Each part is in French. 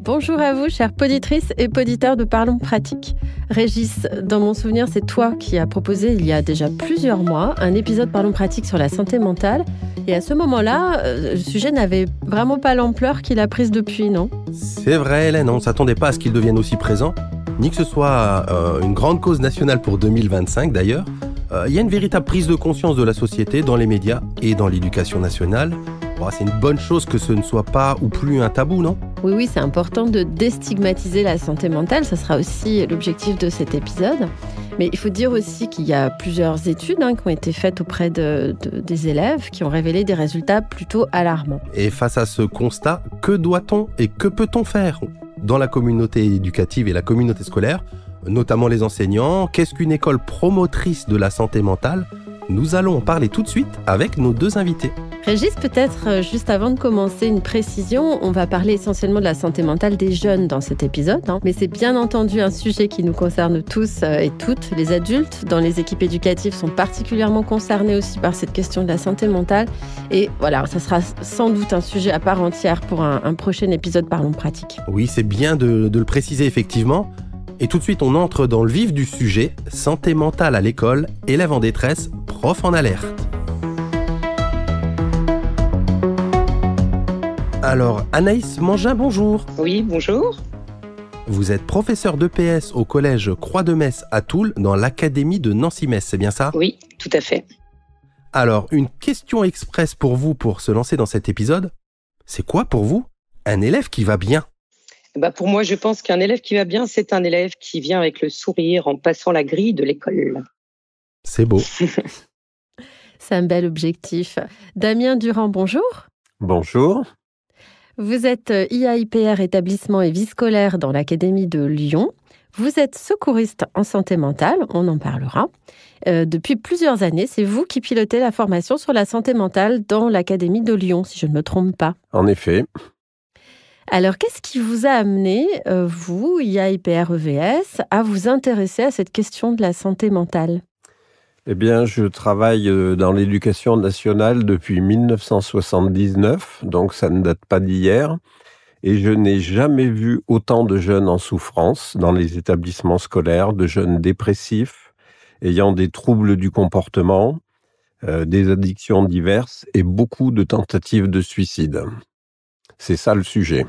Bonjour à vous, chères poditrices et poditeurs de Parlons Pratique. Régis, dans mon souvenir, c'est toi qui as proposé il y a déjà plusieurs mois un épisode Parlons Pratique sur la santé mentale. Et à ce moment-là, le sujet n'avait vraiment pas l'ampleur qu'il a prise depuis, non ? C'est vrai, Hélène, on ne s'attendait pas à ce qu'il devienne aussi présent, ni que ce soit une grande cause nationale pour 2025 d'ailleurs. Il y a une véritable prise de conscience de la société dans les médias et dans l'éducation nationale. Bon, c'est une bonne chose que ce ne soit pas ou plus un tabou, non ? Oui, c'est important de déstigmatiser la santé mentale. Ça sera aussi l'objectif de cet épisode. Mais il faut dire aussi qu'il y a plusieurs études qui ont été faites auprès des élèves qui ont révélé des résultats plutôt alarmants. Et face à ce constat, que doit-on et que peut-on faire dans la communauté éducative et la communauté scolaire, notamment les enseignants? Qu'est-ce qu'une école promotrice de la santé mentale ? Nous allons en parler tout de suite avec nos deux invités. Régis, peut-être juste avant de commencer une précision, on va parler essentiellement de la santé mentale des jeunes dans cet épisode, mais c'est bien entendu un sujet qui nous concerne tous et toutes. Les adultes dans les équipes éducatives sont particulièrement concernés aussi par cette question de la santé mentale. Et voilà, ça sera sans doute un sujet à part entière pour un prochain épisode Parlons Pratique. Oui, c'est bien de le préciser effectivement. Et tout de suite, on entre dans le vif du sujet, santé mentale à l'école, élève en détresse, prof en alerte. Alors, Anaïs Mangin, bonjour. Oui, bonjour. Vous êtes professeur d'EPS au collège Croix-de-Metz à Toul, dans l'académie de Nancy-Metz, c'est bien ça ? Oui, tout à fait. Alors, une question express pour vous pour se lancer dans cet épisode. C'est quoi pour vous un élève qui va bien ? Pour moi, je pense qu'un élève qui va bien, c'est un élève qui vient avec le sourire en passant la grille de l'école. C'est beau. C'est un bel objectif. Damien Durand, bonjour. Bonjour. Vous êtes IAIPR établissement et vie scolaire dans l'Académie de Lyon. Vous êtes secouriste en santé mentale, on en parlera. Depuis plusieurs années, c'est vous qui pilotez la formation sur la santé mentale dans l'Académie de Lyon, si je ne me trompe pas. En effet. Alors, qu'est-ce qui vous a amené, vous, IAIPR EVS, à vous intéresser à cette question de la santé mentale ? Eh bien, je travaille dans l'éducation nationale depuis 1979, donc ça ne date pas d'hier. Et je n'ai jamais vu autant de jeunes en souffrance dans les établissements scolaires, de jeunes dépressifs, ayant des troubles du comportement, des addictions diverses et beaucoup de tentatives de suicide. C'est ça le sujet.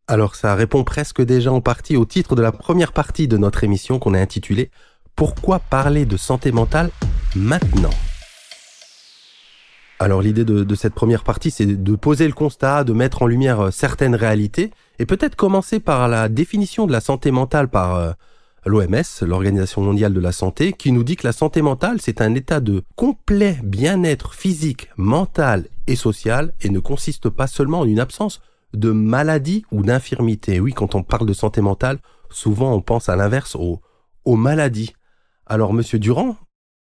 Alors ça répond presque déjà en partie au titre de la première partie de notre émission qu'on a intitulée « Pourquoi parler de santé mentale maintenant ?» Alors l'idée de cette première partie, c'est de poser le constat, de mettre en lumière certaines réalités et peut-être commencer par la définition de la santé mentale par l'OMS, l'Organisation mondiale de la santé, qui nous dit que la santé mentale, c'est un état de complet bien-être physique, mental et social et ne consiste pas seulement en une absence de maladie ou d'infirmité. Oui, quand on parle de santé mentale, souvent on pense à l'inverse, aux maladies. Alors, Monsieur Durand,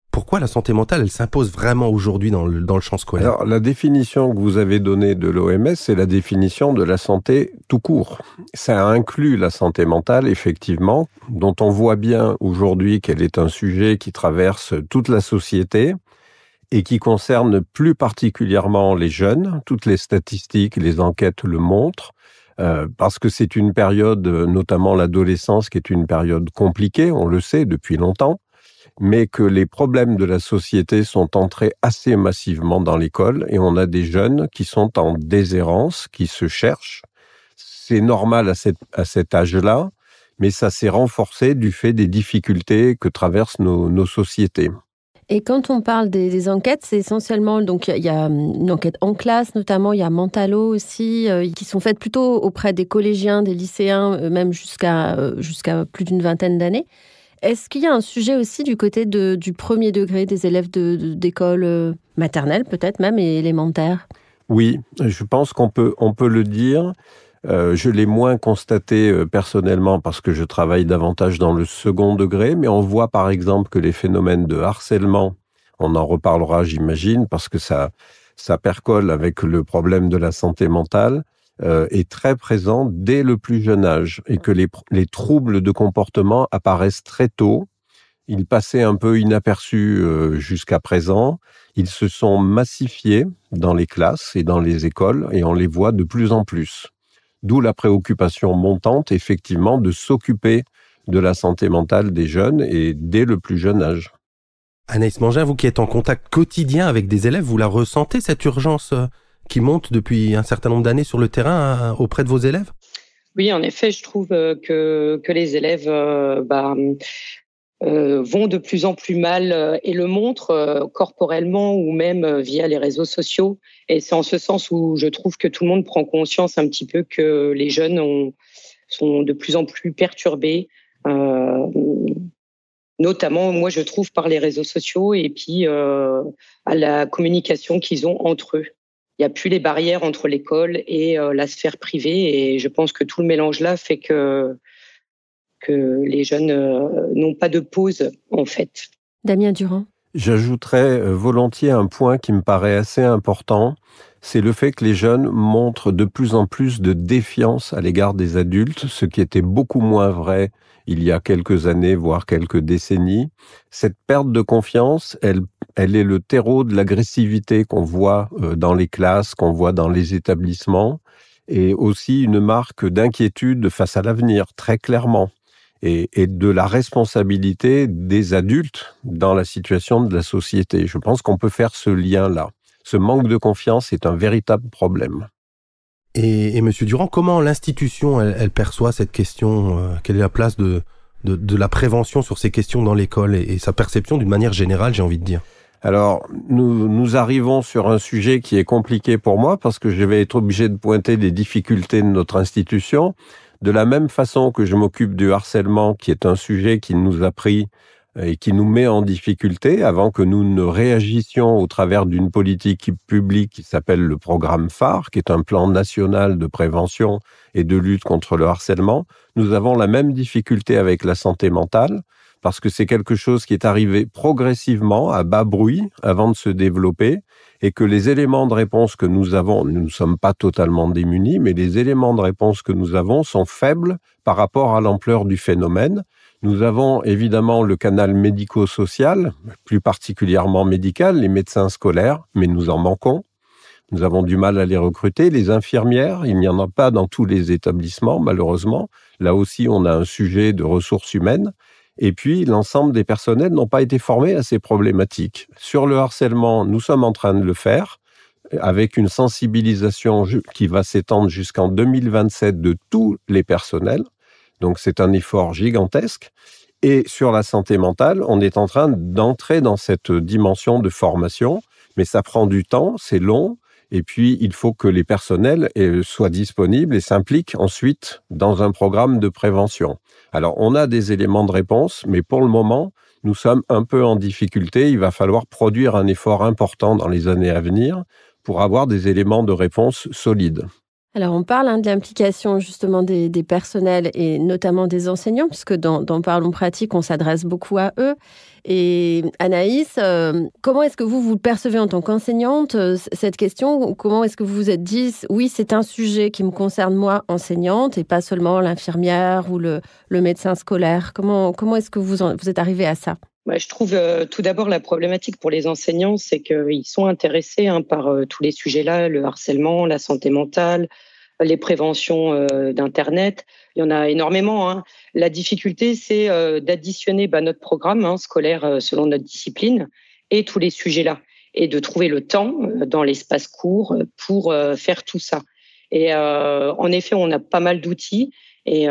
pourquoi la santé mentale, elle s'impose vraiment aujourd'hui dans le champ scolaire ? Alors, la définition que vous avez donnée de l'OMS, c'est la définition de la santé tout court. Ça inclut la santé mentale, effectivement, dont on voit bien aujourd'hui qu'elle est un sujet qui traverse toute la société et qui concerne plus particulièrement les jeunes. Toutes les statistiques, les enquêtes le montrent, parce que c'est une période, notamment l'adolescence, qui est une période compliquée, on le sait depuis longtemps, mais que les problèmes de la société sont entrés assez massivement dans l'école et on a des jeunes qui sont en déshérence, qui se cherchent. C'est normal à cet âge-là, mais ça s'est renforcé du fait des difficultés que traversent nos sociétés. Et quand on parle des enquêtes, c'est essentiellement, donc il y a une enquête en classe notamment, il y a Mentalo aussi, qui sont faites plutôt auprès des collégiens, des lycéens, même jusqu'à plus d'une vingtaine d'années. Est-ce qu'il y a un sujet aussi du côté du premier degré, des élèves d'école maternelle peut-être même et élémentaire ? Oui, je pense qu'on peut le dire. Je l'ai moins constaté personnellement parce que je travaille davantage dans le second degré, mais on voit par exemple que les phénomènes de harcèlement, on en reparlera j'imagine, parce que ça percole avec le problème de la santé mentale, est très présent dès le plus jeune âge et que les troubles de comportement apparaissent très tôt. Ils passaient un peu inaperçus jusqu'à présent. Ils se sont massifiés dans les classes et dans les écoles et on les voit de plus en plus. D'où la préoccupation montante, effectivement, de s'occuper de la santé mentale des jeunes et dès le plus jeune âge. Anaïs Mangin, vous qui êtes en contact quotidien avec des élèves, vous la ressentez, cette urgence qui monte depuis un certain nombre d'années sur le terrain auprès de vos élèves ? Oui, en effet, je trouve que les élèves vont de plus en plus mal et le montrent corporellement ou même via les réseaux sociaux. Et c'est en ce sens où je trouve que tout le monde prend conscience un petit peu que les jeunes sont de plus en plus perturbés, notamment, moi, je trouve, par les réseaux sociaux et puis à la communication qu'ils ont entre eux. Il n'y a plus les barrières entre l'école et la sphère privée. Et je pense que tout le mélange-là fait que les jeunes n'ont pas de pause, en fait. Damien Durand. J'ajouterais volontiers un point qui me paraît assez important, c'est le fait que les jeunes montrent de plus en plus de défiance à l'égard des adultes, ce qui était beaucoup moins vrai il y a quelques années, voire quelques décennies. Cette perte de confiance, elle est le terreau de l'agressivité qu'on voit dans les classes, qu'on voit dans les établissements, et aussi une marque d'inquiétude face à l'avenir, très clairement. Et de la responsabilité des adultes dans la situation de la société. Je pense qu'on peut faire ce lien-là. Ce manque de confiance est un véritable problème. Et Monsieur Durand, comment l'institution elle perçoit cette question quelle est la place de la prévention sur ces questions dans l'école et sa perception d'une manière générale, j'ai envie de dire? Alors, nous arrivons sur un sujet qui est compliqué pour moi parce que je vais être obligé de pointer les difficultés de notre institution. De la même façon que je m'occupe du harcèlement, qui est un sujet qui nous a pris et qui nous met en difficulté avant que nous ne réagissions au travers d'une politique publique qui s'appelle le programme phare, qui est un plan national de prévention et de lutte contre le harcèlement. Nous avons la même difficulté avec la santé mentale parce que c'est quelque chose qui est arrivé progressivement, à bas bruit, avant de se développer, et que les éléments de réponse que nous avons, nous ne sommes pas totalement démunis, mais les éléments de réponse que nous avons sont faibles par rapport à l'ampleur du phénomène. Nous avons évidemment le canal médico-social, plus particulièrement médical, les médecins scolaires, mais nous en manquons. Nous avons du mal à les recruter. Les infirmières, il n'y en a pas dans tous les établissements, malheureusement. Là aussi, on a un sujet de ressources humaines. Et puis, l'ensemble des personnels n'ont pas été formés à ces problématiques. Sur le harcèlement, nous sommes en train de le faire avec une sensibilisation qui va s'étendre jusqu'en 2027 de tous les personnels. Donc, c'est un effort gigantesque. Et sur la santé mentale, on est en train d'entrer dans cette dimension de formation, mais ça prend du temps, c'est long. Et puis, il faut que les personnels soient disponibles et s'impliquent ensuite dans un programme de prévention. Alors, on a des éléments de réponse, mais pour le moment, nous sommes un peu en difficulté. Il va falloir produire un effort important dans les années à venir pour avoir des éléments de réponse solides. Alors, on parle de l'implication justement des personnels et notamment des enseignants, puisque dans Parlons Pratique, on s'adresse beaucoup à eux. Et Anaïs, comment est-ce que vous le percevez en tant qu'enseignante, cette question? Comment est-ce que vous vous êtes dit, oui, c'est un sujet qui me concerne moi, enseignante, et pas seulement l'infirmière ou le médecin scolaire? Comment est-ce que vous êtes arrivée à ça? Je trouve tout d'abord la problématique pour les enseignants, c'est qu'ils sont intéressés par tous les sujets-là, le harcèlement, la santé mentale, les préventions d'Internet. Il y en a énormément. La difficulté, c'est d'additionner notre programme scolaire selon notre discipline et tous les sujets-là, et de trouver le temps dans l'espace court pour faire tout ça. Et en effet, on a pas mal d'outils. Et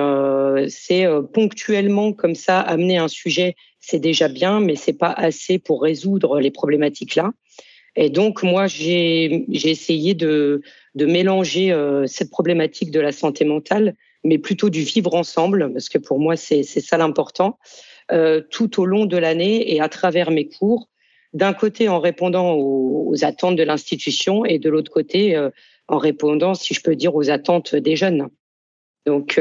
c'est ponctuellement comme ça amener un sujet, c'est déjà bien, mais c'est pas assez pour résoudre les problématiques là. Et donc moi j'ai essayé de mélanger cette problématique de la santé mentale, mais plutôt du vivre ensemble, parce que pour moi c'est ça l'important, tout au long de l'année et à travers mes cours. D'un côté en répondant aux attentes de l'institution et de l'autre côté en répondant, si je peux dire, aux attentes des jeunes. Donc,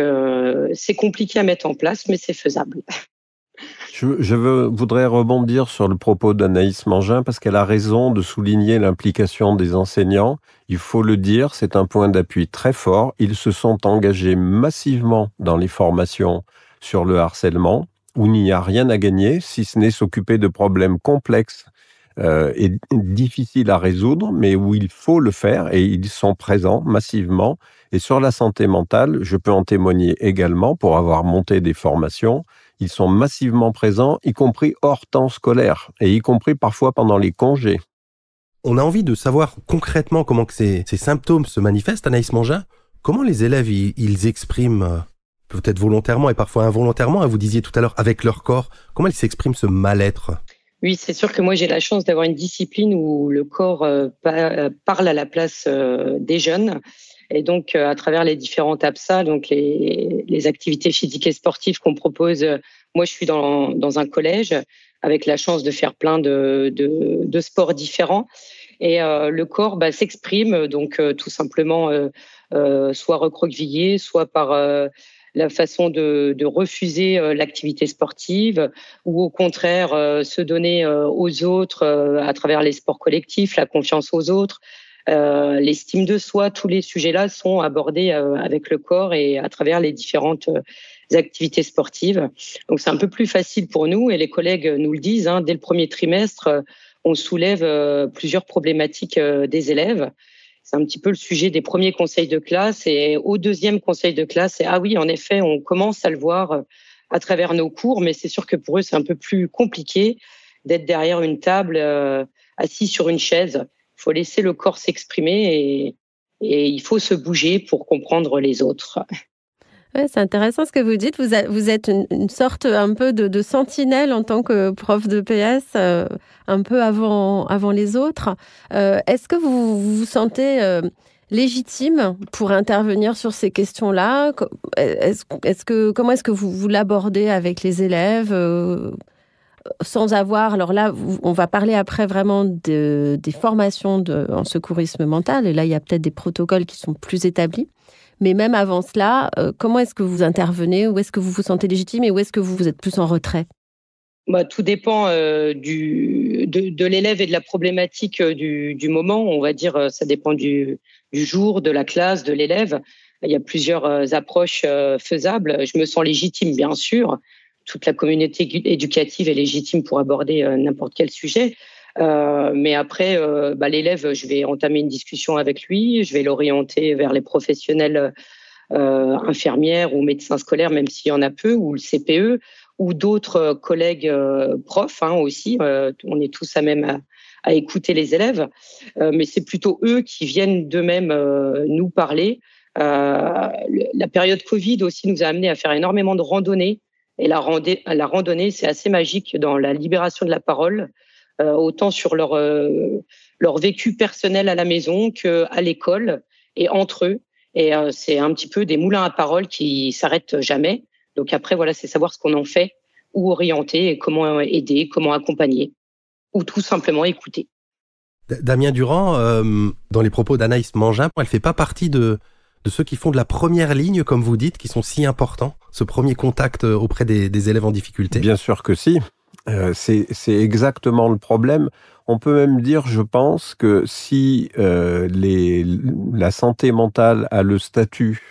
c'est compliqué à mettre en place, mais c'est faisable. Je voudrais rebondir sur le propos d'Anaïs Mangin, parce qu'elle a raison de souligner l'implication des enseignants. Il faut le dire, c'est un point d'appui très fort. Ils se sont engagés massivement dans les formations sur le harcèlement, où il n'y a rien à gagner, si ce n'est s'occuper de problèmes complexes est difficile à résoudre, mais où il faut le faire, et ils sont présents massivement. Et sur la santé mentale, je peux en témoigner également pour avoir monté des formations. Ils sont massivement présents, y compris hors temps scolaire, et y compris parfois pendant les congés. On a envie de savoir concrètement comment que ces symptômes se manifestent, Anaïs Mangin. Comment les élèves, ils expriment, peut-être volontairement et parfois involontairement, vous disiez tout à l'heure, avec leur corps, comment ils s'expriment ce mal-être ? Oui, c'est sûr que moi, j'ai la chance d'avoir une discipline où le corps parle à la place des jeunes. Et donc, à travers les différentes APSA, donc les activités physiques et sportives qu'on propose, moi, je suis dans un collège avec la chance de faire plein de sports différents. Et le corps s'exprime, donc tout simplement, soit recroquevillé, soit par la façon de refuser l'activité sportive, ou au contraire se donner aux autres à travers les sports collectifs, la confiance aux autres. L'estime de soi, tous les sujets-là sont abordés avec le corps et à travers les différentes activités sportives. Donc c'est un peu plus facile pour nous et les collègues nous le disent. Dès le premier trimestre, on soulève plusieurs problématiques des élèves. C'est un petit peu le sujet des premiers conseils de classe. Et au deuxième conseil de classe, c'est oui, en effet, on commence à le voir à travers nos cours, mais c'est sûr que pour eux, c'est un peu plus compliqué d'être derrière une table, assis sur une chaise. Il faut laisser le corps s'exprimer et il faut se bouger pour comprendre les autres. Ouais, c'est intéressant ce que vous dites. Vous êtes une sorte un peu de sentinelle en tant que prof de PS, un peu avant les autres. Est-ce que vous vous sentez légitime pour intervenir sur ces questions-là ? Comment est-ce que vous l'abordez avec les élèves sans avoir... Alors là, on va parler après vraiment des formations en secourisme mental. Et là, il y a peut-être des protocoles qui sont plus établis. Mais même avant cela, comment est-ce que vous intervenez ? Où est-ce que vous vous sentez légitime et où est-ce que vous êtes plus en retrait ? Tout dépend de l'élève et de la problématique du moment. On va dire, ça dépend du jour, de la classe, de l'élève. Il y a plusieurs approches faisables. Je me sens légitime, bien sûr. Toute la communauté éducative est légitime pour aborder n'importe quel sujet. Mais après, l'élève, je vais entamer une discussion avec lui, je vais l'orienter vers les professionnels infirmières ou médecins scolaires, même s'il y en a peu, ou le CPE, ou d'autres collègues profs aussi. On est tous à même à écouter les élèves, mais c'est plutôt eux qui viennent d'eux-mêmes nous parler. La période Covid aussi nous a amené à faire énormément de randonnées, et la randonnée, c'est assez magique dans la libération de la parole. Autant sur leur vécu personnel à la maison qu'à l'école et entre eux. Et c'est un petit peu des moulins à parole qui s'arrêtent jamais. Donc après, voilà, c'est savoir ce qu'on en fait, où orienter, et comment aider, comment accompagner, ou tout simplement écouter. Damien Durand, dans les propos d'Anaïs Mangin, elle ne fait pas partie de ceux qui font de la première ligne, comme vous dites, qui sont si importants, ce premier contact auprès des élèves en difficulté ? Bien sûr que si. C'est exactement le problème. On peut même dire, je pense, que si la santé mentale a le statut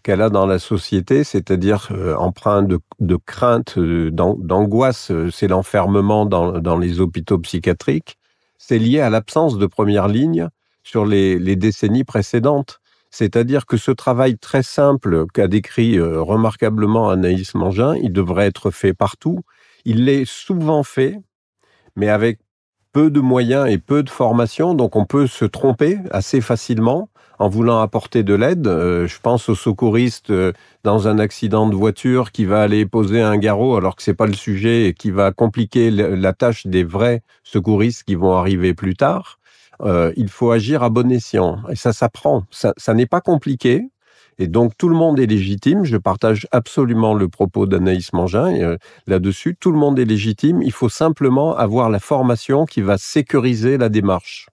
qu'elle a dans la société, c'est-à-dire empreint de crainte, d'angoisse, c'est l'enfermement dans les hôpitaux psychiatriques, c'est lié à l'absence de première ligne sur les décennies précédentes. C'est-à-dire que ce travail très simple qu'a décrit remarquablement Anaïs Mangin, il devrait être fait partout. Il l'est souvent fait, mais avec peu de moyens et peu de formation, donc on peut se tromper assez facilement en voulant apporter de l'aide. Je pense au secouriste dans un accident de voiture qui va aller poser un garrot alors que c'est pas le sujet et qui va compliquer la tâche des vrais secouristes qui vont arriver plus tard. Il faut agir à bon escient et ça s'apprend. Ça n'est pas compliqué. Et donc, tout le monde est légitime. Je partage absolument le propos d'Anaïs Mangin là-dessus. Tout le monde est légitime. Il faut simplement avoir la formation qui va sécuriser la démarche.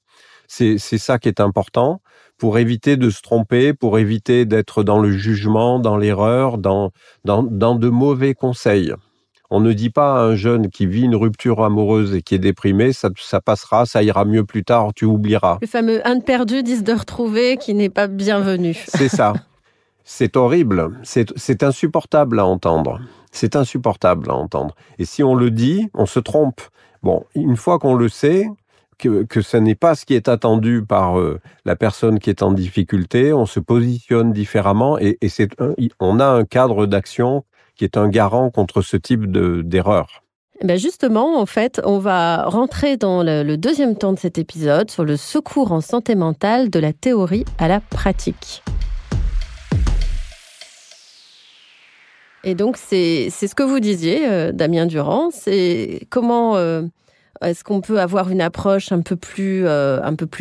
C'est ça qui est important pour éviter de se tromper, pour éviter d'être dans le jugement, dans l'erreur, dans de mauvais conseils. On ne dit pas à un jeune qui vit une rupture amoureuse et qui est déprimé, ça passera, ça ira mieux plus tard, tu oublieras. Le fameux « un de perdu, 10 de retrouvé » qui n'est pas bienvenu. C'est ça. C'est horrible, c'est insupportable à entendre. C'est insupportable à entendre. Et si on le dit, on se trompe. Bon, une fois qu'on le sait, que ce n'est pas ce qui est attendu par la personne qui est en difficulté. On se positionne différemment et on a un cadre d'action qui est un garant contre ce type d'erreur. Ben justement, en fait, on va rentrer dans le deuxième temps de cet épisode sur le secours en santé mentale de la théorie à la pratique. Et donc, c'est ce que vous disiez, Damien Durand, c'est comment est-ce qu'on peut avoir une approche un peu plus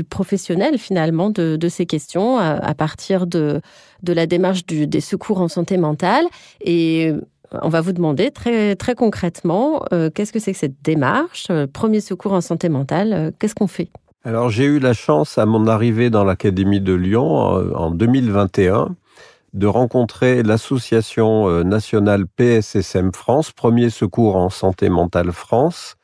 professionnelle, finalement, de ces questions à partir de la démarche des secours en santé mentale. Et on va vous demander très, très concrètement, qu'est-ce que c'est que cette démarche, premier secours en santé mentale, qu'est-ce qu'on fait ? Alors, j'ai eu la chance, à mon arrivée dans l'Académie de Lyon, en 2021, de rencontrer l'association nationale PSSM France, Premier Secours en Santé Mentale France,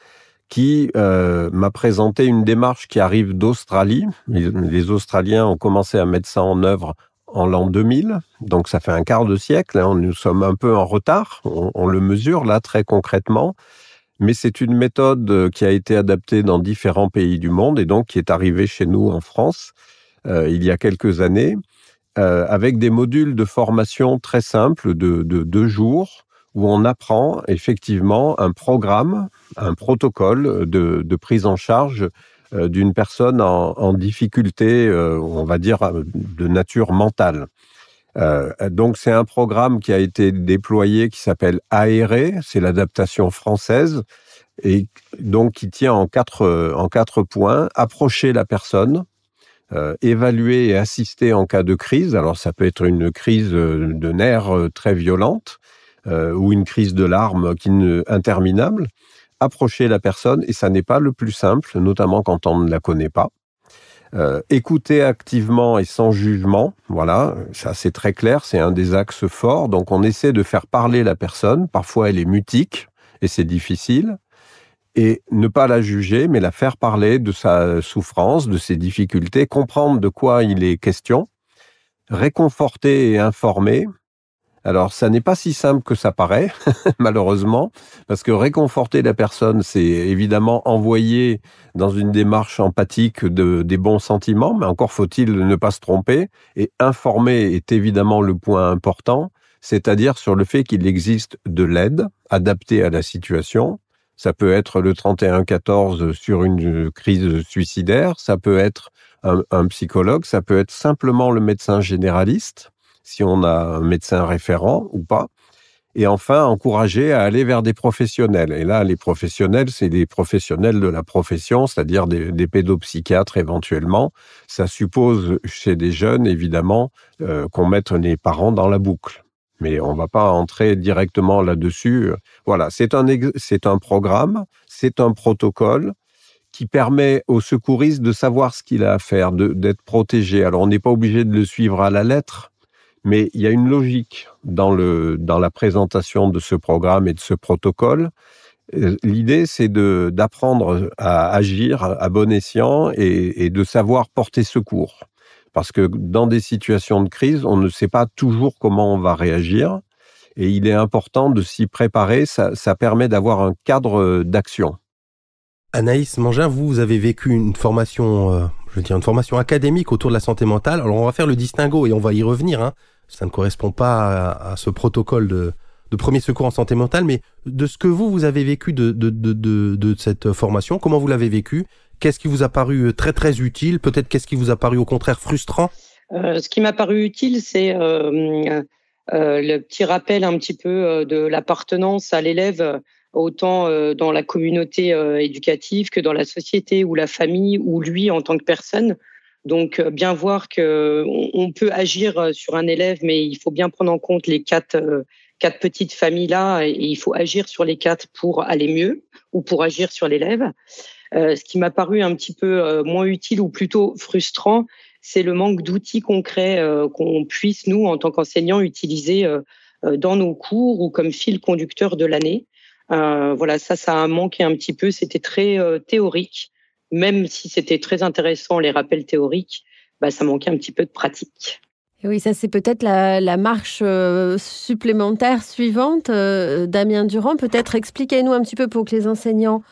qui m'a présenté une démarche qui arrive d'Australie. Les Australiens ont commencé à mettre ça en œuvre en l'an 2000, donc ça fait un quart de siècle, hein, nous sommes un peu en retard, on le mesure là très concrètement, mais c'est une méthode qui a été adaptée dans différents pays du monde et donc qui est arrivée chez nous en France il y a quelques années, avec des modules de formation très simples de 2 jours, où on apprend effectivement un programme, un protocole de prise en charge d'une personne en difficulté, on va dire, de nature mentale. Donc c'est un programme qui a été déployé, qui s'appelle Aérer, c'est l'adaptation française, et donc qui tient en quatre points: approcher la personne, évaluer et assister en cas de crise. Alors ça peut être une crise de nerfs très violente, ou une crise de larmes interminable. Approcher la personne, et ça n'est pas le plus simple, notamment quand on ne la connaît pas. Écouter activement et sans jugement, voilà, ça c'est très clair, c'est un des axes forts. Donc on essaie de faire parler la personne, parfois elle est mutique et c'est difficile, et ne pas la juger, mais la faire parler de sa souffrance, de ses difficultés, comprendre de quoi il est question, réconforter et informer. Alors, ça n'est pas si simple que ça paraît, malheureusement, parce que réconforter la personne, c'est évidemment envoyer dans une démarche empathique des bons sentiments, mais encore faut-il ne pas se tromper. Et informer est évidemment le point important, c'est-à-dire sur le fait qu'il existe de l'aide adaptée à la situation. Ça peut être le 3114 sur une crise suicidaire, ça peut être un psychologue, ça peut être simplement le médecin généraliste, si on a un médecin référent ou pas. Et enfin, encourager à aller vers des professionnels. Et là, les professionnels, c'est des professionnels de la profession, c'est-à-dire des pédopsychiatres éventuellement. Ça suppose, chez des jeunes, évidemment, qu'on mette les parents dans la boucle. Mais on ne va pas entrer directement là-dessus. Voilà, c'est un programme, c'est un protocole qui permet au secouriste de savoir ce qu'il a à faire, d'être protégé. Alors, on n'est pas obligé de le suivre à la lettre, mais il y a une logique dans la présentation de ce programme et de ce protocole. L'idée, c'est d'apprendre à agir à bon escient et de savoir porter secours. Parce que dans des situations de crise, on ne sait pas toujours comment on va réagir. Et il est important de s'y préparer. Ça permet d'avoir un cadre d'action. Anaïs Mangin, vous avez vécu une formation, une formation académique autour de la santé mentale. Alors, on va faire le distinguo et on va y revenir, hein. Ça ne correspond pas à ce protocole de premier secours en santé mentale, mais de ce que vous avez vécu de cette formation, comment vous l'avez vécu? Qu'est-ce qui vous a paru très très utile? Peut-être qu'est-ce qui vous a paru au contraire frustrant? Ce qui m'a paru utile, c'est le petit rappel un petit peu de l'appartenance à l'élève, autant dans la communauté éducative que dans la société ou la famille ou lui en tant que personne. Donc, bien voir qu'on peut agir sur un élève, mais il faut bien prendre en compte les quatre petites familles-là et il faut agir sur les 4 pour aller mieux ou pour agir sur l'élève. Ce qui m'a paru un petit peu moins utile ou plutôt frustrant, c'est le manque d'outils concrets qu'on puisse, nous, en tant qu'enseignants, utiliser dans nos cours ou comme fil conducteur de l'année. Voilà, ça a manqué un petit peu. C'était très théorique. Même si c'était très intéressant, les rappels théoriques, ça manquait un petit peu de pratique. Oui, ça c'est peut-être la marche supplémentaire suivante. Damien Durand, peut-être expliquez-nous un petit peu pour que les enseignants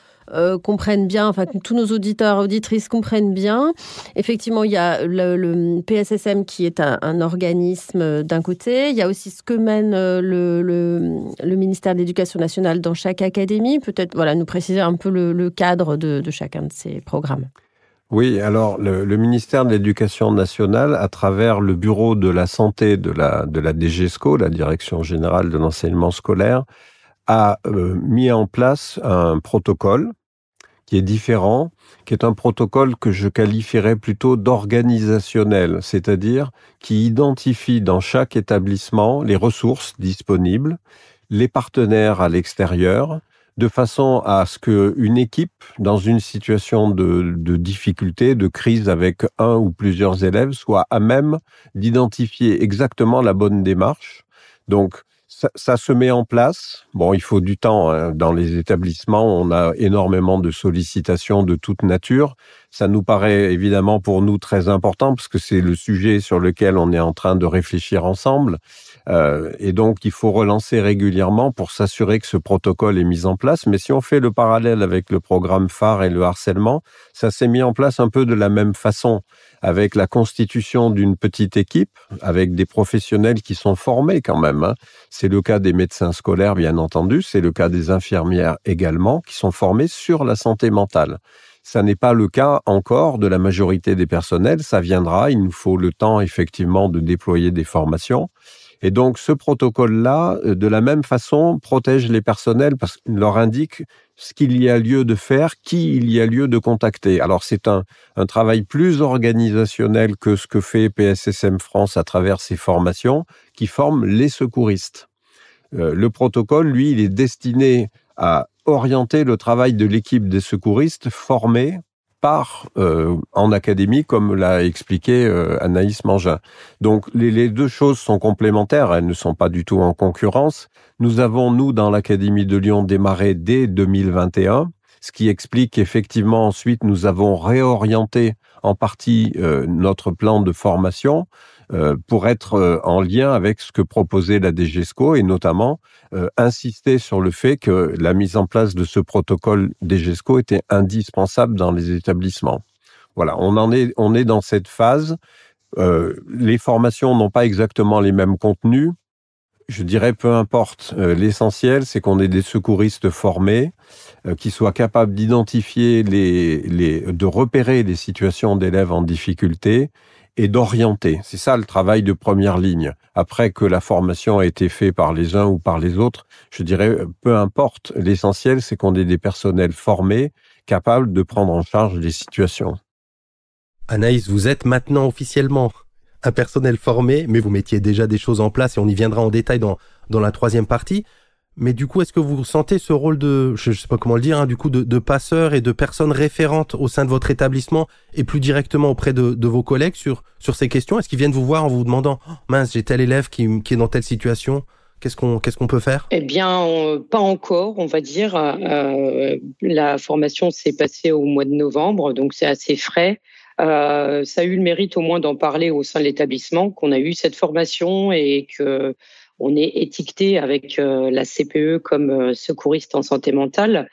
comprennent bien, enfin que tous nos auditeurs, auditrices comprennent bien. Effectivement, il y a le PSSM qui est un organisme d'un côté. Il y a aussi ce que mène le ministère de l'Éducation nationale dans chaque académie. Peut-être nous préciser un peu le cadre de chacun de ces programmes. Oui, alors le ministère de l'Éducation nationale, à travers le bureau de la santé de la DGESCO, la Direction générale de l'enseignement scolaire, a mis en place un protocole qui est différent, qui est un protocole que je qualifierais plutôt d'organisationnel, c'est-à-dire qui identifie dans chaque établissement les ressources disponibles, les partenaires à l'extérieur, de façon à ce qu'une équipe, dans une situation de difficulté, de crise avec un ou plusieurs élèves, soit à même d'identifier exactement la bonne démarche. Donc, ça se met en place. Bon, il faut du temps, hein. Dans les établissements, on a énormément de sollicitations de toute nature. Ça nous paraît évidemment pour nous très important parce que c'est le sujet sur lequel on est en train de réfléchir ensemble. Et donc, il faut relancer régulièrement pour s'assurer que ce protocole est mis en place. Mais si on fait le parallèle avec le programme phare et le harcèlement, ça s'est mis en place un peu de la même façon, avec la constitution d'une petite équipe, avec des professionnels qui sont formés quand même, hein. C'est le cas des médecins scolaires, bien entendu, c'est le cas des infirmières également, qui sont formés sur la santé mentale. Ça n'est pas le cas encore de la majorité des personnels, ça viendra, il nous faut le temps effectivement de déployer des formations. Et donc, ce protocole-là, de la même façon, protège les personnels parce qu'il leur indique ce qu'il y a lieu de faire, qui il y a lieu de contacter. Alors, c'est un travail plus organisationnel que ce que fait PSSM France à travers ses formations, qui forment les secouristes. Le protocole, lui, il est destiné à orienter le travail de l'équipe des secouristes formés en académie, comme l'a expliqué Anaïs Mangin. Donc, les deux choses sont complémentaires, elles ne sont pas du tout en concurrence. Nous avons, dans l'Académie de Lyon, démarré dès 2021, ce qui explique qu'effectivement, ensuite, nous avons réorienté en partie notre plan de formation pour être en lien avec ce que proposait la DGESCO et notamment insister sur le fait que la mise en place de ce protocole DGESCO était indispensable dans les établissements. Voilà, on est dans cette phase. Les formations n'ont pas exactement les mêmes contenus. Je dirais peu importe. L'essentiel, c'est qu'on ait des secouristes formés qui soient capables d'identifier de repérer les situations d'élèves en difficulté et d'orienter. C'est ça le travail de première ligne. Après que la formation a été faite par les uns ou par les autres, je dirais peu importe. L'essentiel, c'est qu'on ait des personnels formés, capables de prendre en charge les situations. Anaïs, vous êtes maintenant officiellement un personnel formé, mais vous mettiez déjà des choses en place et on y viendra en détail dans la troisième partie. Mais du coup, est-ce que vous sentez ce rôle je sais pas comment le dire, du coup, de passeur et de personne référente au sein de votre établissement et plus directement auprès de vos collègues sur ces questions? Est-ce qu'ils viennent vous voir en vous demandant « Mince, j'ai tel élève qui est dans telle situation, qu'est-ce qu'on peut faire ?» Eh bien, pas encore, on va dire. La formation s'est passée au mois de novembre, donc c'est assez frais. Ça a eu le mérite au moins d'en parler au sein de l'établissement, qu'on a eu cette formation et que on est étiqueté avec la CPE comme secouriste en santé mentale.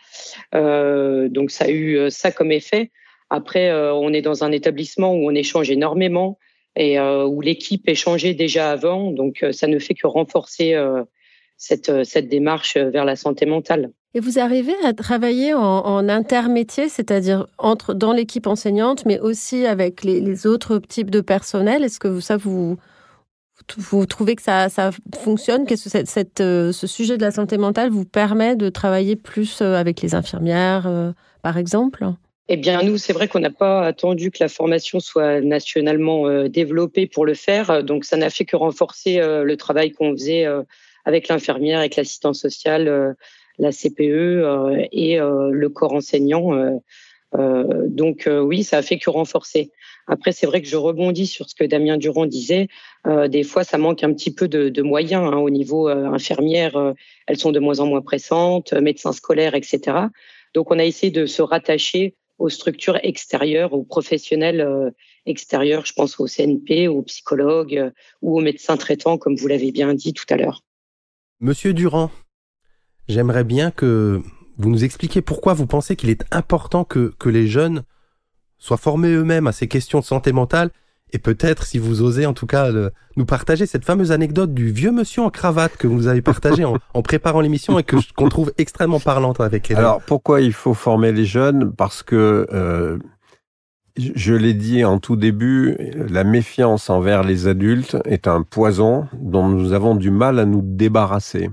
Donc, ça a eu ça comme effet. Après, on est dans un établissement où on échange énormément et où l'équipe échangeait déjà avant. Donc, ça ne fait que renforcer cette démarche vers la santé mentale. Et vous arrivez à travailler en intermétier, c'est-à-dire dans l'équipe enseignante, mais aussi avec les autres types de personnel. Est-ce que vous trouvez que ça fonctionne? Qu'est-ce que ce sujet de la santé mentale vous permet de travailler plus avec les infirmières, par exemple? Eh bien, nous, c'est vrai qu'on n'a pas attendu que la formation soit nationalement développée pour le faire. Donc, ça n'a fait que renforcer le travail qu'on faisait avec l'infirmière, avec l'assistante sociale, la CPE et le corps enseignant. Donc, oui, ça a fait que renforcer. Après, c'est vrai que je rebondis sur ce que Damien Durand disait. Des fois, ça manque un petit peu de moyens au niveau infirmière. Elles sont de moins en moins pressantes, médecins scolaires, etc. Donc, on a essayé de se rattacher aux structures extérieures, aux professionnels extérieurs. Je pense au CNP, aux psychologues ou aux médecins traitants, comme vous l'avez bien dit tout à l'heure. Monsieur Durand, j'aimerais bien que vous nous expliquiez pourquoi vous pensez qu'il est important que les jeunes soient formés eux-mêmes à ces questions de santé mentale, et peut-être, si vous osez en tout cas, nous partager cette fameuse anecdote du vieux monsieur en cravate que vous nous avez partagée en préparant l'émission et qu'on trouve extrêmement parlante avec Hélène. Alors, pourquoi il faut former les jeunes ? Parce que, je l'ai dit en tout début, la méfiance envers les adultes est un poison dont nous avons du mal à nous débarrasser.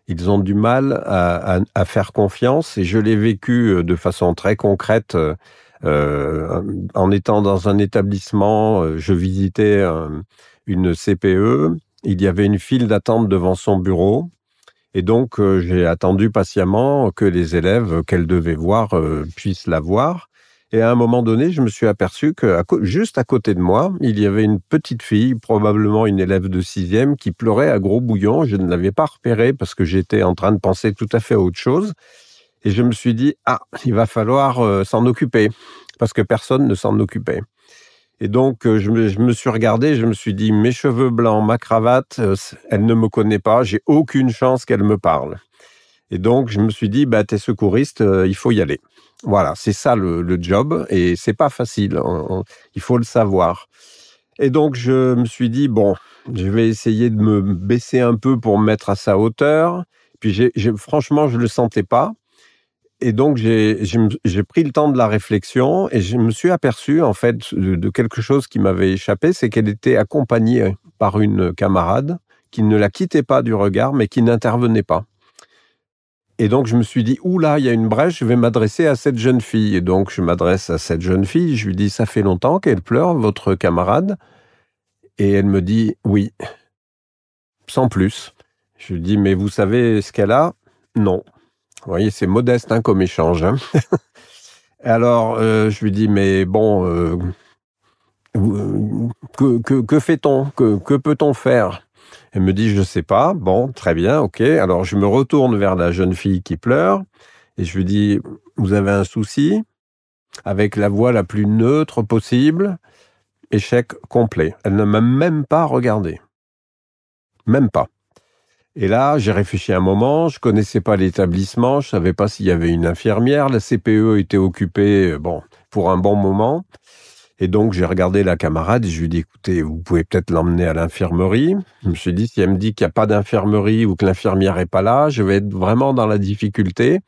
Ils ont du mal à faire confiance, et je l'ai vécu de façon très concrète. En étant dans un établissement, je visitais une CPE, il y avait une file d'attente devant son bureau, et donc j'ai attendu patiemment que les élèves qu'elle devait voir puissent la voir. Et à un moment donné, je me suis aperçu que juste à côté de moi, il y avait une petite fille, probablement une élève de 6e, qui pleurait à gros bouillons. Je ne l'avais pas repérée parce que j'étais en train de penser tout à fait à autre chose. Et je me suis dit, il va falloir s'en occuper, parce que personne ne s'en occupait. Et donc, je me suis regardé, je me suis dit, mes cheveux blancs, ma cravate, elle ne me connaît pas, j'ai aucune chance qu'elle me parle. Et donc, je me suis dit, t'es secouriste, il faut y aller. Voilà, c'est ça le job, et c'est pas facile, il faut le savoir. Et donc, je me suis dit, je vais essayer de me baisser un peu pour me mettre à sa hauteur. Puis, franchement, je le sentais pas. Et donc, j'ai pris le temps de la réflexion, et je me suis aperçu, en fait, de quelque chose qui m'avait échappé, c'est qu'elle était accompagnée par une camarade qui ne la quittait pas du regard, mais qui n'intervenait pas. Et donc, je me suis dit, oula, il y a une brèche, je vais m'adresser à cette jeune fille. Et donc, je m'adresse à cette jeune fille, je lui dis, ça fait longtemps qu'elle pleure, votre camarade? Et elle me dit, oui, sans plus. Je lui dis, mais vous savez ce qu'elle a? Non. Vous voyez, c'est modeste comme échange. Alors, je lui dis, mais que fait-on? Que peut-on faire? Elle me dit, je sais pas. Bon, très bien, ok. Alors, je me retourne vers la jeune fille qui pleure et je lui dis, vous avez un souci? Avec la voix la plus neutre possible. Échec complet. Elle ne m'a même pas regardé. Même pas. Et là, j'ai réfléchi un moment, je connaissais pas l'établissement, je savais pas s'il y avait une infirmière, la CPE était occupée, pour un bon moment. Et donc, j'ai regardé la camarade et je lui ai dit, écoutez, vous pouvez peut-être l'emmener à l'infirmerie. Je me suis dit, si elle me dit qu'il n'y a pas d'infirmerie ou que l'infirmière est pas là, je vais être vraiment dans la difficulté.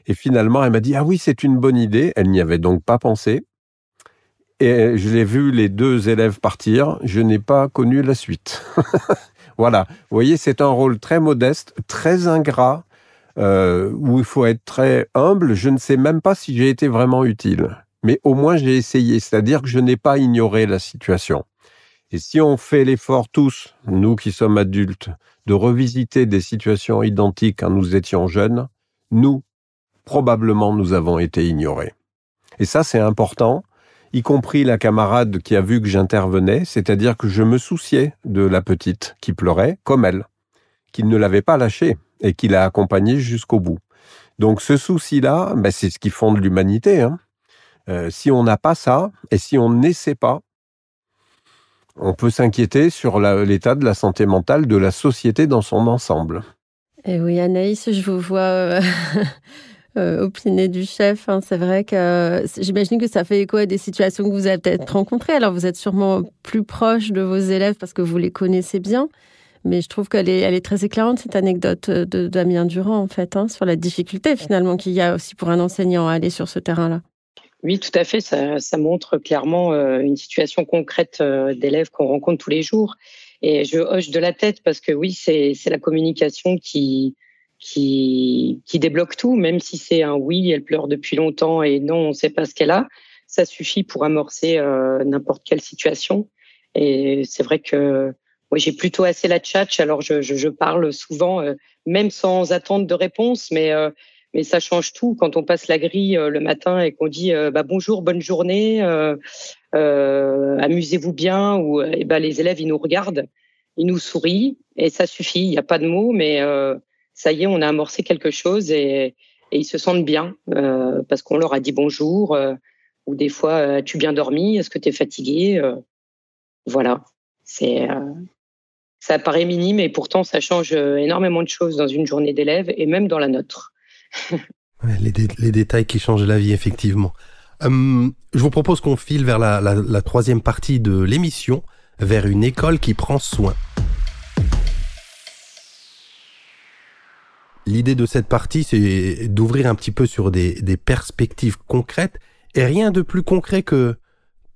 Et finalement, elle m'a dit, ah oui, c'est une bonne idée. Elle n'y avait donc pas pensé. Et je l'ai vu les 2 élèves partir. Je n'ai pas connu la suite. Voilà. Vous voyez, c'est un rôle très modeste, très ingrat, où il faut être très humble. Je ne sais même pas si j'ai été vraiment utile. Mais au moins, j'ai essayé. C'est-à-dire que je n'ai pas ignoré la situation. Et si on fait l'effort tous, nous qui sommes adultes, de revisiter des situations identiques quand nous étions jeunes, nous, probablement, nous avons été ignorés. Et ça, c'est important, y compris la camarade qui a vu que j'intervenais, c'est-à-dire que je me souciais de la petite qui pleurait, comme elle, qui ne l'avait pas lâchée et qui l'a accompagnée jusqu'au bout. Donc ce souci-là, c'est ce qui fonde l'humanité. Si on n'a pas ça, et si on n'essaie pas, on peut s'inquiéter sur l'état de la santé mentale de la société dans son ensemble. Et oui, Anaïs, je vous vois opiner du chef. C'est vrai que j'imagine que ça fait écho à des situations que vous avez peut-être rencontrées. Alors, vous êtes sûrement plus proche de vos élèves parce que vous les connaissez bien. Mais je trouve qu'elle est très éclairante, cette anecdote de Damien Durand, en fait, sur la difficulté, finalement, qu'il y a aussi pour un enseignant à aller sur ce terrain-là. Oui, tout à fait. Ça montre clairement une situation concrète d'élèves qu'on rencontre tous les jours. Et je hoche de la tête parce que oui, c'est la communication qui débloque tout, même si c'est un oui, elle pleure depuis longtemps et non, on ne sait pas ce qu'elle a. Ça suffit pour amorcer n'importe quelle situation. Et c'est vrai que moi, j'ai plutôt assez la tchatche. Alors, je parle souvent, même sans attendre de réponse, mais ça change tout quand on passe la grille le matin et qu'on dit bonjour, bonne journée, amusez-vous bien, ou les élèves ils nous regardent, ils nous sourient et ça suffit. Il n'y a pas de mots, mais ça y est, on a amorcé quelque chose et ils se sentent bien parce qu'on leur a dit bonjour, ou des fois as-tu bien dormi, est-ce que tu es fatigué, voilà. Ça paraît minime et pourtant ça change énormément de choses dans une journée d'élèves et même dans la nôtre. Ouais, les détails qui changent la vie, effectivement. Je vous propose qu'on file vers la troisième partie de l'émission, vers une école qui prend soin. L'idée de cette partie, c'est d'ouvrir un petit peu sur des perspectives concrètes, et rien de plus concret que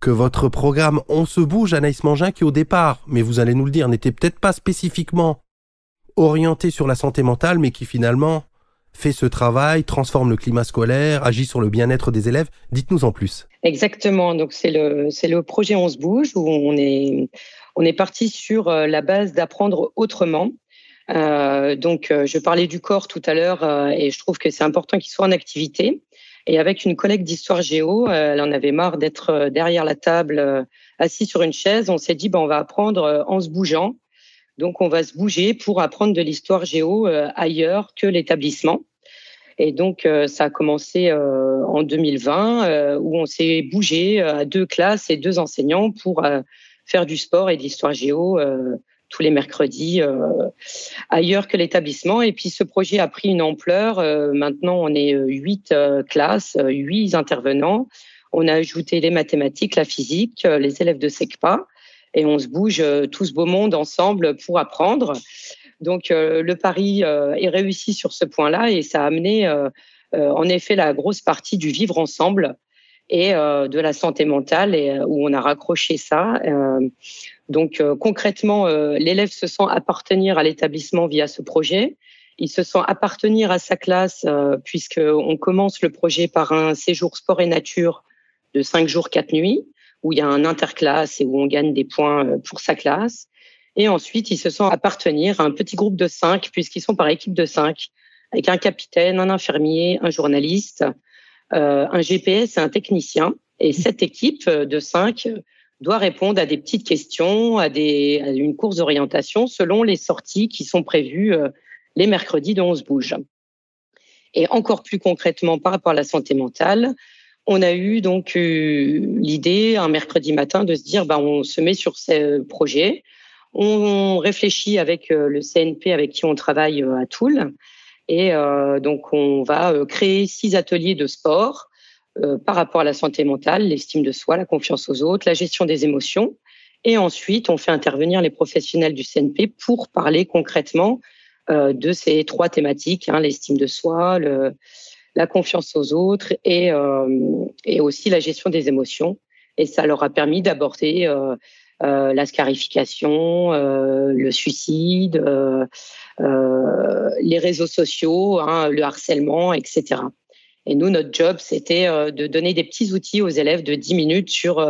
votre programme On se bouge, Anaïs Mangin, qui au départ, mais vous allez nous le dire, n'était peut-être pas spécifiquement orienté sur la santé mentale, mais qui finalement fait ce travail, transforme le climat scolaire, agit sur le bien-être des élèves. Dites-nous en plus. Exactement. Donc c'est le projet On se bouge, où on est parti sur la base d'apprendre autrement. Je parlais du corps tout à l'heure et je trouve que c'est important qu'il soit en activité. Et avec une collègue d'histoire géo, elle en avait marre d'être derrière la table, assise sur une chaise. On s'est dit, on va apprendre en se bougeant. Donc, on va se bouger pour apprendre de l'histoire géo ailleurs que l'établissement. Et donc, ça a commencé en 2020, où on s'est bougé à 2 classes et 2 enseignants pour faire du sport et de l'histoire géo tous les mercredis ailleurs que l'établissement. Et puis, ce projet a pris une ampleur. Maintenant, on est 8 classes, 8 intervenants. On a ajouté les mathématiques, la physique, les élèves de SECPA. Et on se bouge tout ce beau monde ensemble pour apprendre. Donc, le pari est réussi sur ce point-là et ça a amené, en effet, la grosse partie du vivre ensemble et de la santé mentale où on a raccroché ça. Concrètement, l'élève se sent appartenir à l'établissement via ce projet. Il se sent appartenir à sa classe puisqu'on commence le projet par un séjour sport et nature de 5 jours, 4 nuits, où il y a un interclasse et où on gagne des points pour sa classe. Et ensuite, ils se sentent appartenir à un petit groupe de 5, puisqu'ils sont par équipe de 5, avec un capitaine, un infirmier, un journaliste, un GPS et un technicien. Et cette équipe de 5 doit répondre à des petites questions, à une course d'orientation selon les sorties qui sont prévues les mercredis de On se bouge. Et encore plus concrètement, par rapport à la santé mentale, on a eu donc l'idée un mercredi matin de se dire on se met sur ce projet, on réfléchit avec le CNP avec qui on travaille à Toul et donc on va créer 6 ateliers de sport par rapport à la santé mentale, l'estime de soi, la confiance aux autres, la gestion des émotions et ensuite on fait intervenir les professionnels du CNP pour parler concrètement de ces 3 thématiques, l'estime de soi, la confiance aux autres et aussi la gestion des émotions. Et ça leur a permis d'aborder la scarification, le suicide, les réseaux sociaux, le harcèlement, etc. Et nous, notre job, c'était de donner des petits outils aux élèves de 10 minutes sur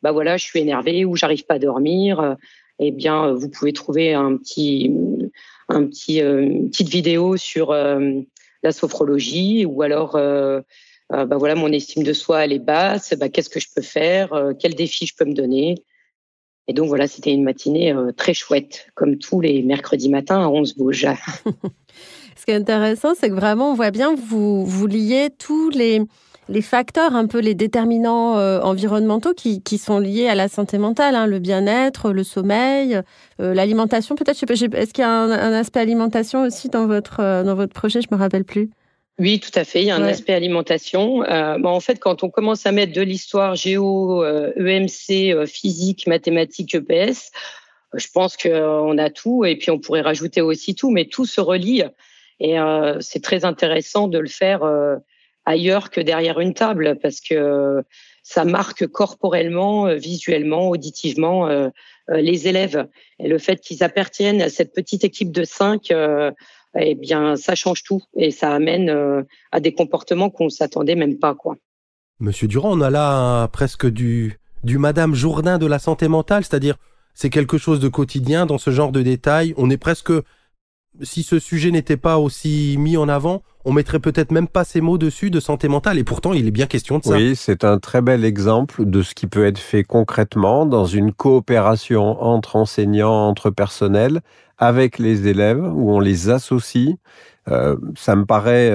je suis énervé ou j'arrive pas à dormir. Eh bien, vous pouvez trouver une petite vidéo sur la sophrologie ou alors mon estime de soi elle est basse, qu'est-ce que je peux faire, quel défi je peux me donner. Et donc voilà, c'était une matinée très chouette, comme tous les mercredis matins à On se bouge. Ce qui est intéressant, c'est que vraiment on voit bien vous liez tous les facteurs, un peu les déterminants environnementaux qui sont liés à la santé mentale, le bien-être, le sommeil, l'alimentation peut-être. Est-ce qu'il y a un aspect alimentation aussi dans votre projet? Je me rappelle plus. Oui, tout à fait. Il y a un aspect alimentation. En fait, quand on commence à mettre de l'histoire, géo, EMC, physique, mathématiques, EPS, je pense qu'on a tout. Et puis, on pourrait rajouter aussi tout, mais tout se relie. Et c'est très intéressant de le faire ailleurs que derrière une table parce que ça marque corporellement, visuellement, auditivement les élèves. Et le fait qu'ils appartiennent à cette petite équipe de 5, ça change tout et ça amène à des comportements qu'on ne s'attendait même pas, quoi. Monsieur Durand, on a là presque du Madame Jourdain de la santé mentale, c'est-à-dire c'est quelque chose de quotidien dans ce genre de détails. On est presque, si ce sujet n'était pas aussi mis en avant, on mettrait peut-être même pas ces mots dessus de santé mentale et pourtant il est bien question de ça. Oui, c'est un très bel exemple de ce qui peut être fait concrètement dans une coopération entre enseignants, entre personnels, avec les élèves, où on les associe. Ça me paraît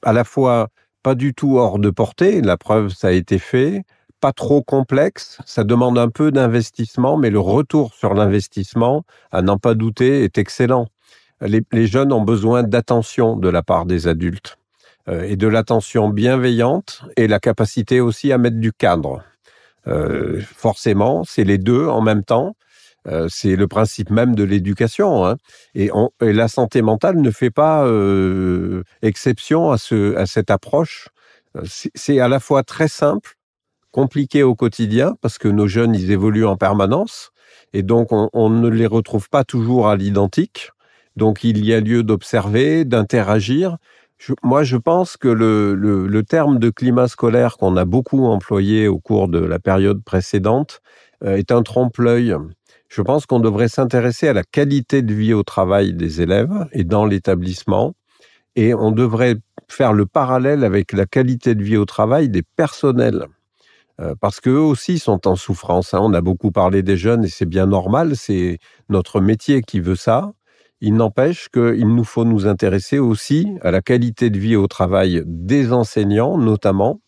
à la fois pas du tout hors de portée, la preuve, ça a été fait, pas trop complexe, ça demande un peu d'investissement, mais le retour sur l'investissement, à n'en pas douter, est excellent. Les jeunes ont besoin d'attention de la part des adultes. et de l'attention bienveillante et la capacité aussi à mettre du cadre. Forcément, c'est les deux en même temps. C'est le principe même de l'éducation, hein. Et la santé mentale ne fait pas exception à cette approche. C'est à la fois très simple, compliqué au quotidien, parce que nos jeunes, ils évoluent en permanence, et donc on ne les retrouve pas toujours à l'identique. Donc il y a lieu d'observer, d'interagir. Moi, je pense que le terme de climat scolaire qu'on a beaucoup employé au cours de la période précédente est un trompe-l'œil. Je pense qu'on devrait s'intéresser à la qualité de vie au travail des élèves et dans l'établissement, et on devrait faire le parallèle avec la qualité de vie au travail des personnels, parce qu'eux aussi sont en souffrance, hein. On a beaucoup parlé des jeunes et c'est bien normal, c'est notre métier qui veut ça. Il n'empêche qu'il nous faut nous intéresser aussi à la qualité de vie au travail des enseignants, notamment,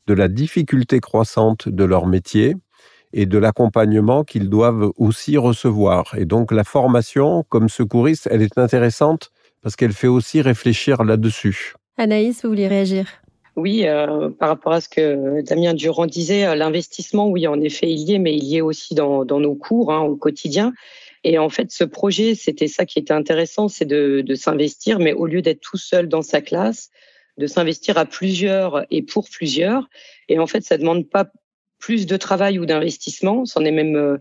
de la difficulté croissante de leur métier et de l'accompagnement qu'ils doivent aussi recevoir. Et donc la formation comme secouriste, elle est intéressante parce qu'elle fait aussi réfléchir là-dessus. Anaïs, vous vouliez réagir ? Oui, par rapport à ce que Damien Durand disait, l'investissement, oui, en effet, il y est, mais il y est aussi dans nos cours, hein, au quotidien. Et en fait, ce projet, c'était ça qui était intéressant, c'est de s'investir, mais au lieu d'être tout seul dans sa classe, de s'investir à plusieurs et pour plusieurs. Et en fait, ça demande pas plus de travail ou d'investissement, c'en est même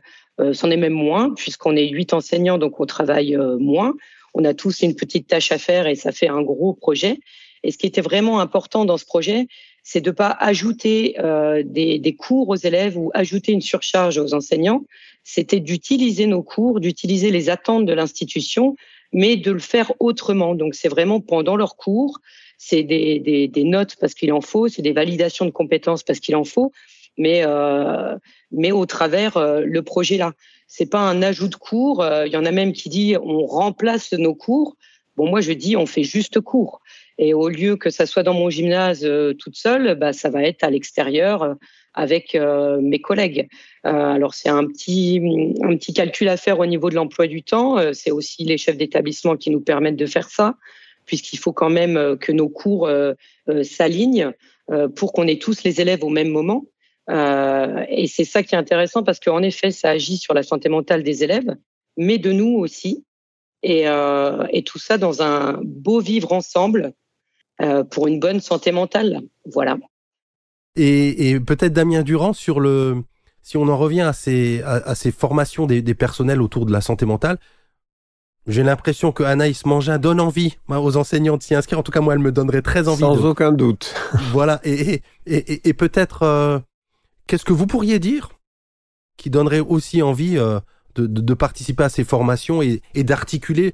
moins, puisqu'on est 8 enseignants, donc on travaille moins. On a tous une petite tâche à faire et ça fait un gros projet. Et ce qui était vraiment important dans ce projet, c'est de ne pas ajouter des cours aux élèves ou ajouter une surcharge aux enseignants. C'était d'utiliser nos cours, d'utiliser les attentes de l'institution, mais de le faire autrement. Donc, c'est vraiment pendant leurs cours, c'est des notes parce qu'il en faut, c'est des validations de compétences parce qu'il en faut, mais au travers le projet là. C'est pas un ajout de cours. Il y en a même qui dit on remplace nos cours. Bon, moi je dis on fait juste cours. Et au lieu que ça soit dans mon gymnase toute seule, ça va être à l'extérieur avec mes collègues. Alors c'est un petit calcul à faire au niveau de l'emploi du temps. C'est aussi les chefs d'établissement qui nous permettent de faire ça, puisqu'il faut quand même que nos cours s'alignent pour qu'on ait tous les élèves au même moment. Et c'est ça qui est intéressant parce qu'en effet, ça agit sur la santé mentale des élèves, mais de nous aussi. Et tout ça dans un beau vivre ensemble pour une bonne santé mentale. Voilà. Et peut-être Damien Durand, si on en revient à ces formations des personnels autour de la santé mentale, j'ai l'impression que Anaïs Mangin donne envie aux enseignants de s'y inscrire. En tout cas, moi, elle me donnerait très envie. Sans aucun doute. Voilà. Et peut-être, qu'est-ce que vous pourriez dire qui donnerait aussi envie de participer à ces formations et d'articuler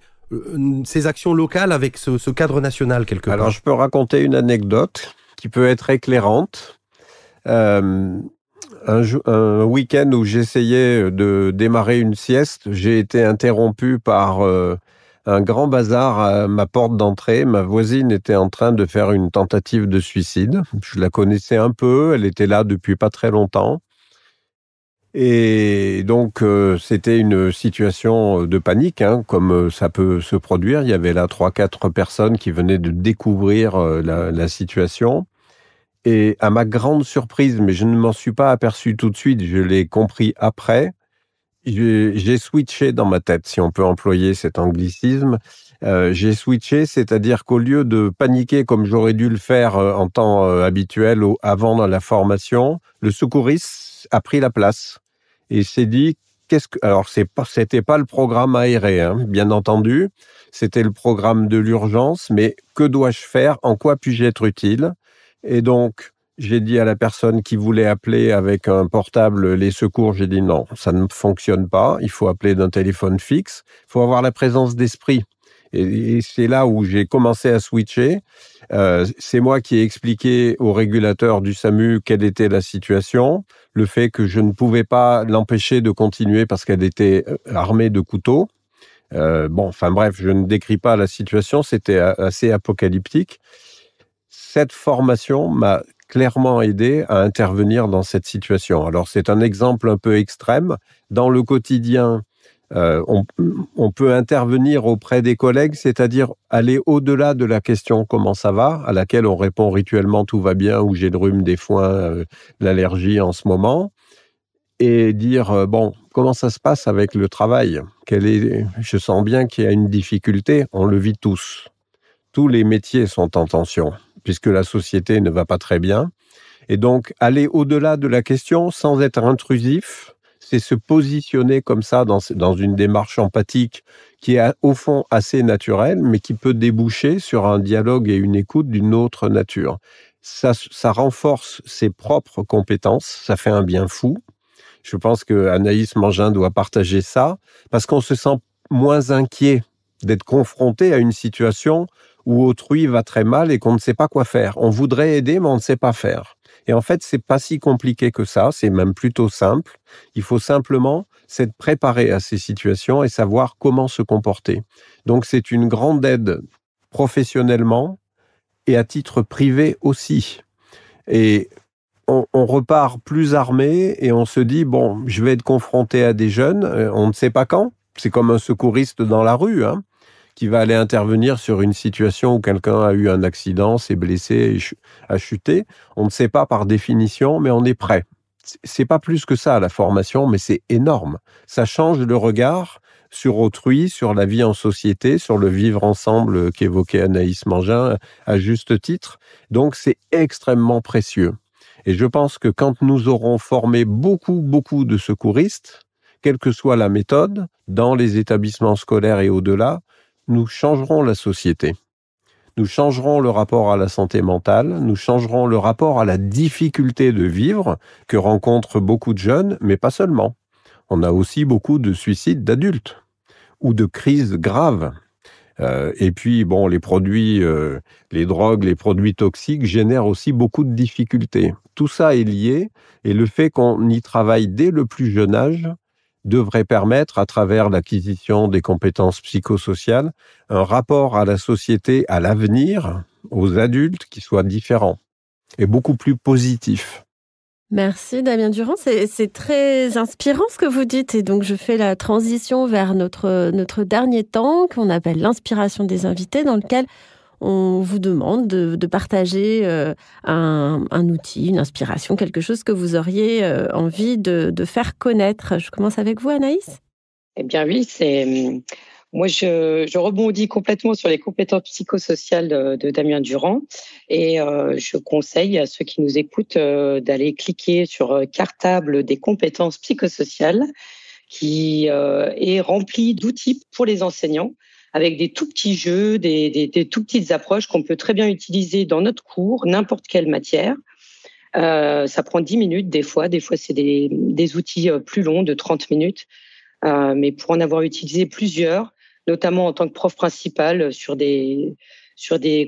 ces actions locales avec ce cadre national quelque part? Alors, je peux raconter une anecdote qui peut être éclairante. Un week-end où j'essayais de démarrer une sieste, j'ai été interrompu par un grand bazar à ma porte d'entrée. Ma voisine était en train de faire une tentative de suicide. Je la connaissais un peu, elle était là depuis pas très longtemps. Et donc, c'était une situation de panique, hein, comme ça peut se produire. Il y avait là 3-4 personnes qui venaient de découvrir la situation. Et à ma grande surprise, mais je ne m'en suis pas aperçu tout de suite, je l'ai compris après, j'ai switché dans ma tête, si on peut employer cet anglicisme. J'ai switché, c'est-à-dire qu'au lieu de paniquer comme j'aurais dû le faire en temps habituel avant dans la formation, le secouriste a pris la place et s'est dit, alors c'était pas le programme aéré, hein, bien entendu, c'était le programme de l'urgence, mais que dois-je faire? En quoi puis-je être utile? Et donc, j'ai dit à la personne qui voulait appeler avec un portable les secours, j'ai dit non, ça ne fonctionne pas, il faut appeler d'un téléphone fixe, il faut avoir la présence d'esprit. Et c'est là où j'ai commencé à switcher. C'est moi qui ai expliqué au régulateur du SAMU quelle était la situation, le fait que je ne pouvais pas l'empêcher de continuer parce qu'elle était armée de couteaux. Bref, je ne décris pas la situation, c'était assez apocalyptique. Cette formation m'a clairement aidé à intervenir dans cette situation. Alors, c'est un exemple un peu extrême. Dans le quotidien, On peut intervenir auprès des collègues, c'est-à-dire aller au-delà de la question « comment ça va ?», à laquelle on répond rituellement « tout va bien » ou « j'ai le rhume, des foins, l'allergie en ce moment », et dire « bon, comment ça se passe avec le travail ? Je sens bien qu'il y a une difficulté, on le vit tous. Tous les métiers sont en tension, puisque la société ne va pas très bien. Et donc, aller au-delà de la question sans être intrusif, c'est se positionner comme ça dans une démarche empathique qui est au fond assez naturelle, mais qui peut déboucher sur un dialogue et une écoute d'une autre nature. Ça renforce ses propres compétences, ça fait un bien fou. Je pense que Anaïs Mangin doit partager ça, parce qu'on se sent moins inquiet d'être confronté à une situation où autrui va très mal et qu'on ne sait pas quoi faire. On voudrait aider, mais on ne sait pas faire. Et en fait, c'est pas si compliqué que ça, c'est même plutôt simple. Il faut simplement s'être préparé à ces situations et savoir comment se comporter. Donc, c'est une grande aide professionnellement et à titre privé aussi. Et on repart plus armé et on se dit, bon, je vais être confronté à des jeunes, on ne sait pas quand. C'est comme un secouriste dans la rue, qui va aller intervenir sur une situation où quelqu'un a eu un accident, s'est blessé, a chuté. On ne sait pas par définition, mais on est prêt. C'est pas plus que ça, la formation, mais c'est énorme. Ça change le regard sur autrui, sur la vie en société, sur le vivre ensemble qu'évoquait Anaïs Mangin à juste titre. Donc, c'est extrêmement précieux. Et je pense que quand nous aurons formé beaucoup de secouristes, quelle que soit la méthode, dans les établissements scolaires et au-delà, nous changerons la société. Nous changerons le rapport à la santé mentale, nous changerons le rapport à la difficulté de vivre que rencontrent beaucoup de jeunes, mais pas seulement. On a aussi beaucoup de suicides d'adultes ou de crises graves. Et puis, bon, les produits, les drogues, les produits toxiques génèrent aussi beaucoup de difficultés. Tout ça est lié et le fait qu'on y travaille dès le plus jeune âge devrait permettre, à travers l'acquisition des compétences psychosociales, un rapport à la société, à l'avenir, aux adultes qui soit différent et beaucoup plus positif. Merci Damien Durand, c'est très inspirant ce que vous dites et donc je fais la transition vers notre dernier temps qu'on appelle l'inspiration des invités dans lequel on vous demande de partager un outil, une inspiration, quelque chose que vous auriez envie de faire connaître. Je commence avec vous, Anaïs. Eh bien oui, moi je rebondis complètement sur les compétences psychosociales de Damien Durand et je conseille à ceux qui nous écoutent d'aller cliquer sur Cartable des compétences psychosociales qui est rempli d'outils pour les enseignants, avec des tout petits jeux, des tout petites approches qu'on peut très bien utiliser dans notre cours, n'importe quelle matière. Ça prend 10 minutes des fois c'est des outils plus longs de 30 minutes. Mais pour en avoir utilisé plusieurs, notamment en tant que prof principal sur des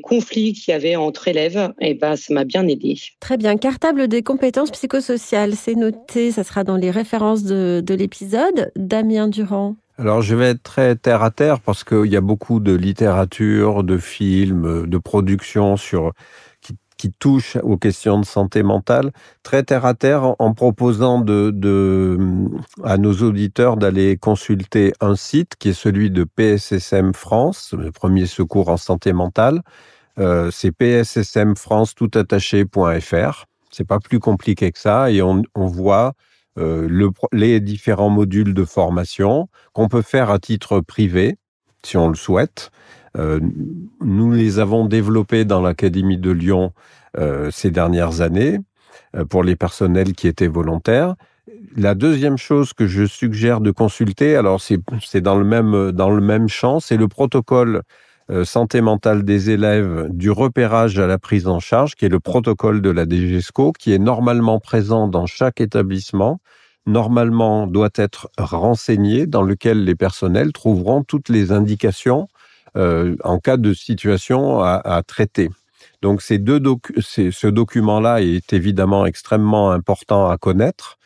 conflits qu'il y avait entre élèves, ça m'a bien aidé. Très bien. Cartable des compétences psychosociales, c'est noté, ça sera dans les références de l'épisode. Damien Durand. Alors, je vais être très terre à terre parce qu'il y a beaucoup de littérature, de films, de productions qui touchent aux questions de santé mentale. Très terre à terre en proposant à nos auditeurs d'aller consulter un site qui est celui de PSSM France, le premier secours en santé mentale. C'est pssmfrance.fr. C'est pas plus compliqué que ça et on voit les différents modules de formation qu'on peut faire à titre privé, si on le souhaite. Nous les avons développés dans l'Académie de Lyon ces dernières années pour les personnels qui étaient volontaires. La deuxième chose que je suggère de consulter, alors c'est dans le même champ, c'est le protocole santé mentale des élèves du repérage à la prise en charge, qui est le protocole de la DGESCO, qui est normalement présent dans chaque établissement, normalement doit être renseigné, dans lequel les personnels trouveront toutes les indications en cas de situation à traiter. Donc ce document-là est évidemment extrêmement important à connaître,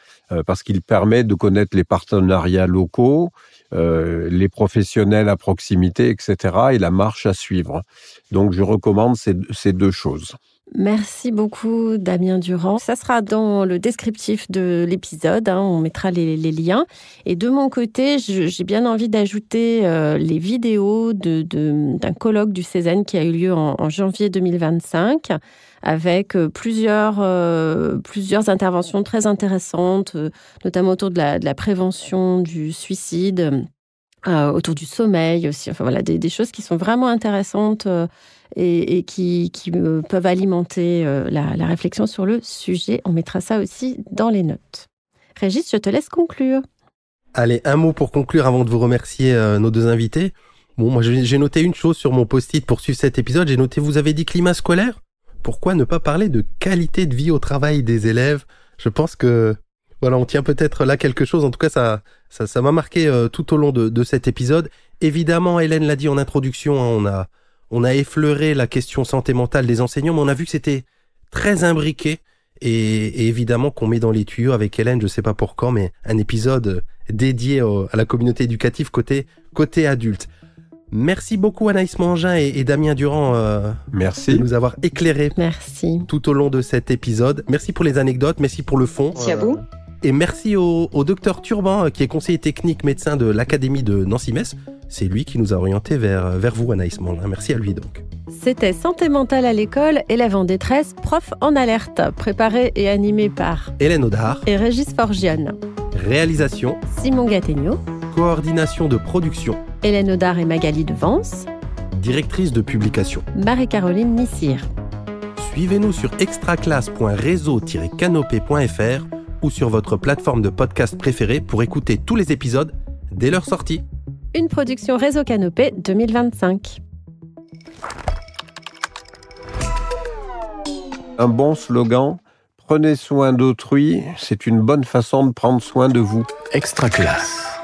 parce qu'il permet de connaître les partenariats locaux, les professionnels à proximité, etc., et la marche à suivre. Donc, je recommande ces deux choses. Merci beaucoup, Damien Durand. Ça sera dans le descriptif de l'épisode. On mettra les liens. Et de mon côté, j'ai bien envie d'ajouter les vidéos d'un colloque du Cézanne qui a eu lieu en janvier 2025 avec plusieurs interventions très intéressantes, notamment autour de la prévention du suicide, autour du sommeil aussi. Enfin voilà, des choses qui sont vraiment intéressantes et qui peuvent alimenter la réflexion sur le sujet. On mettra ça aussi dans les notes. Régis, je te laisse conclure. Allez, un mot pour conclure avant de vous remercier nos deux invités. Bon, moi j'ai noté une chose sur mon post-it pour suivre cet épisode. J'ai noté, vous avez dit climat scolaire. Pourquoi ne pas parler de qualité de vie au travail des élèves ? Je pense que voilà, on tient peut-être là quelque chose. En tout cas, ça m'a marqué tout au long de cet épisode. Évidemment, Hélène l'a dit en introduction, on a effleuré la question santé mentale des enseignants, mais on a vu que c'était très imbriqué. Et évidemment qu'on met dans les tuyaux avec Hélène, je sais pas pour quand, mais un épisode dédié à la communauté éducative côté adulte. Merci beaucoup Anaïs Mangin et Damien Durand merci de nous avoir éclairés tout au long de cet épisode. Merci pour les anecdotes, merci pour le fond. Merci à vous. Et merci au docteur Turban, qui est conseiller technique médecin de l'Académie de Nancy-Metz. C'est lui qui nous a orientés vers vous, Anaïs Mangin. Merci à lui donc. C'était Santé mentale à l'école, élève en détresse, prof en alerte, préparé et animé par Hélène Audard et Régis Forgione. Réalisation Simon Gattegno. Coordination de production Hélène Audard et Magali Devance. Directrice de publication Marie-Caroline Nissir. Suivez-nous sur extraclasse.réseau-canopé.fr ou sur votre plateforme de podcast préférée pour écouter tous les épisodes dès leur sortie. Une production Réseau Canopé 2025. Un bon slogan, prenez soin d'autrui, c'est une bonne façon de prendre soin de vous. Extraclasse.